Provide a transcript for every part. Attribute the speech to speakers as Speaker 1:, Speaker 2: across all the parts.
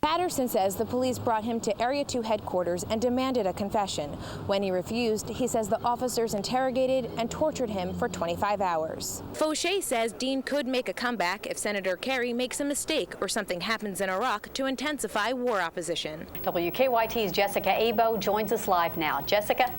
Speaker 1: Patterson says the police brought him to Area 2 headquarters and demanded a confession. When he refused, he says the officers interrogated and tortured him for 25 hours. Fauché says Dean could make a comeback if Senator Kerry makes a mistake or something happens in Iraq to intensify war opposition.
Speaker 2: WKYT's Jessica Abo joins us live now. Jessica?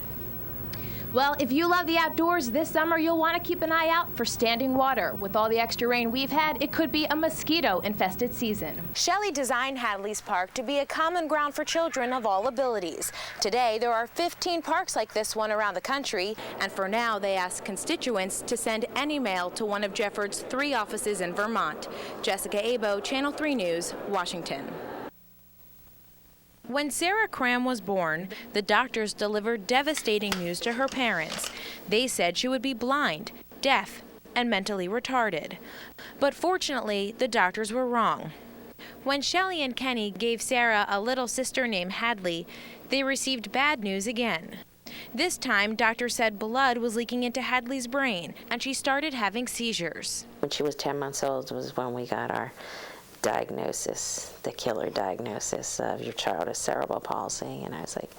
Speaker 3: Well, if you love the outdoors this summer, you'll want to keep an eye out for standing water. With all the extra rain we've had, it could be a mosquito-infested season.
Speaker 1: Shelley designed Hadley's Park to be a common ground for children of all abilities. Today, there are 15 parks like this one around the country, and for now, they ask constituents to send any mail to one of Jefford's 3 offices in Vermont. Jessica Abo, Channel 3 News, Washington. When Sarah Cram was born, the doctors delivered devastating news to her parents. They said she would be blind, deaf, and mentally retarded. But fortunately, the doctors were wrong. When Shelley and Kenny gave Sarah a little sister named Hadley, they received bad news again. This time, doctors said blood was leaking into Hadley's brain, and she started having seizures.
Speaker 4: When she was 10 months old was when we got our diagnosis, the killer diagnosis of your child has cerebral palsy. And I was like,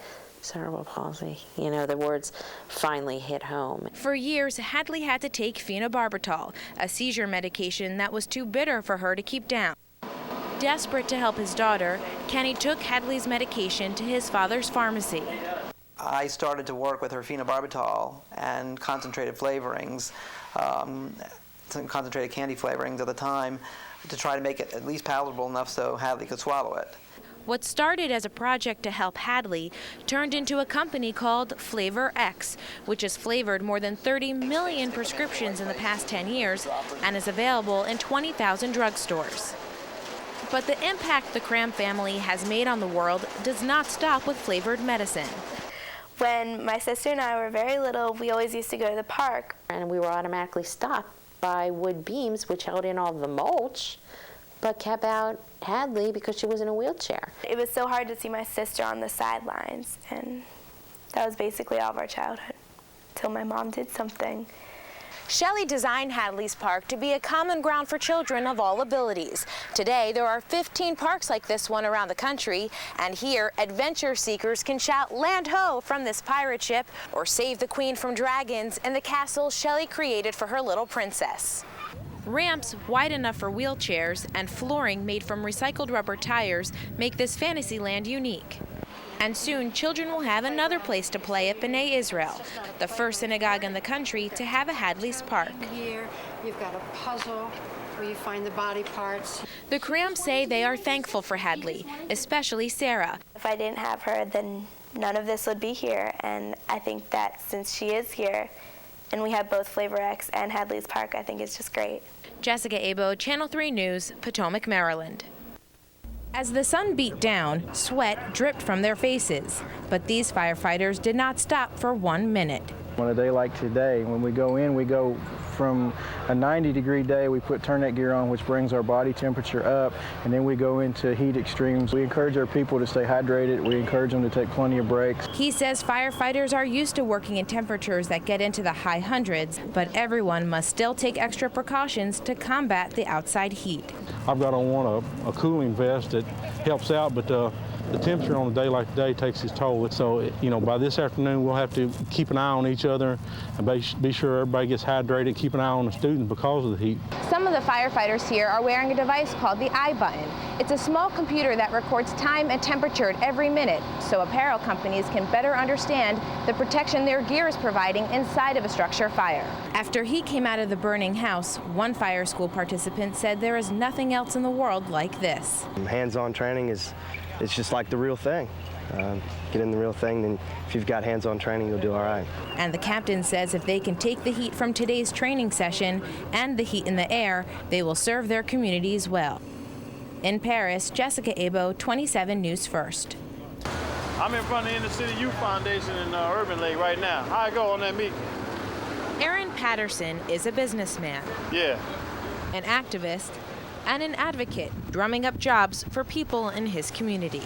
Speaker 4: cerebral palsy? You know, the words finally hit home.
Speaker 1: For years, Hadley had to take phenobarbital, a seizure medication that was too bitter for her to keep down. Desperate to help his daughter, Kenny took Hadley's medication to his father's pharmacy.
Speaker 5: I started to work with her phenobarbital and concentrated flavorings, some concentrated candy flavorings at the time, to try to make it at least palatable enough so Hadley could swallow it.
Speaker 1: What started as a project to help Hadley turned into a company called Flavor X, which has flavored more than 30 million prescriptions in the past 10 years and is available in 20,000 drugstores. But the impact the Cram family has made on the world does not stop with flavored medicine.
Speaker 6: When my sister and I were very little, we always used to go to the park.
Speaker 4: And we were automatically stopped by wood beams, which held in all the mulch, but kept out Hadley because she was in a wheelchair.
Speaker 6: It was so hard to see my sister on the sidelines, and that was basically all of our childhood, until my mom did something.
Speaker 1: Shelley designed Hadley's Park to be a common ground for children of all abilities. Today, there are 15 parks like this one around the country, and here, adventure seekers can shout "Land ho!" from this pirate ship or save the queen from dragons in the castle Shelley created for her little princess. Ramps wide enough for wheelchairs and flooring made from recycled rubber tires make this fantasy land unique. And soon, children will have another place to play at B'nai Israel, the first synagogue in the country to have a Hadley's Park.
Speaker 7: Here, you've got a puzzle where you find the body parts.
Speaker 1: The Crams say they are thankful for Hadley, especially Sarah.
Speaker 6: If I didn't have her, then none of this would be here. And I think that since she is here, and we have both Flavor X and Hadley's Park, I think it's just great.
Speaker 1: Jessica Abo, Channel 3 News, Potomac, Maryland. As the sun beat down, sweat dripped from their faces, but these firefighters did not stop for 1 minute.
Speaker 8: On a day like today, when we go in, we go from a 90-degree day, we put turnout gear on, which brings our body temperature up, and then we go into heat extremes. We encourage our people to stay hydrated. We encourage them to take plenty of breaks.
Speaker 1: He says firefighters are used to working in temperatures that get into the high hundreds, but everyone must still take extra precautions to combat the outside heat.
Speaker 9: I've got on one a cooling vest that helps out, but the temperature on a day like today takes its toll. So, you know, by this afternoon, we'll have to keep an eye on each other and be sure everybody gets hydrated, keep an eye on the students because of the heat.
Speaker 3: Some of the firefighters here are wearing a device called the I button. It's a small computer that records time and temperature at every minute, so apparel companies can better understand the protection their gear is providing inside of a structure fire. After he came out of the burning house, one fire school participant said there is nothing else in the world like this.
Speaker 10: Hands-on training it's just like the real thing. Get in the real thing, then if you've got hands-on training, you'll do all right.
Speaker 1: And the captain says if they can take the heat from today's training session and the heat in the air, they will serve their communities well. In Paris, Jessica Abo, 27 News First.
Speaker 11: I'm in front of the Inner City Youth Foundation in Urban Lake right now. How I go on that meeting?
Speaker 1: Aaron Patterson is a businessman.
Speaker 11: Yeah.
Speaker 1: An activist and an advocate, drumming up jobs for people in his community.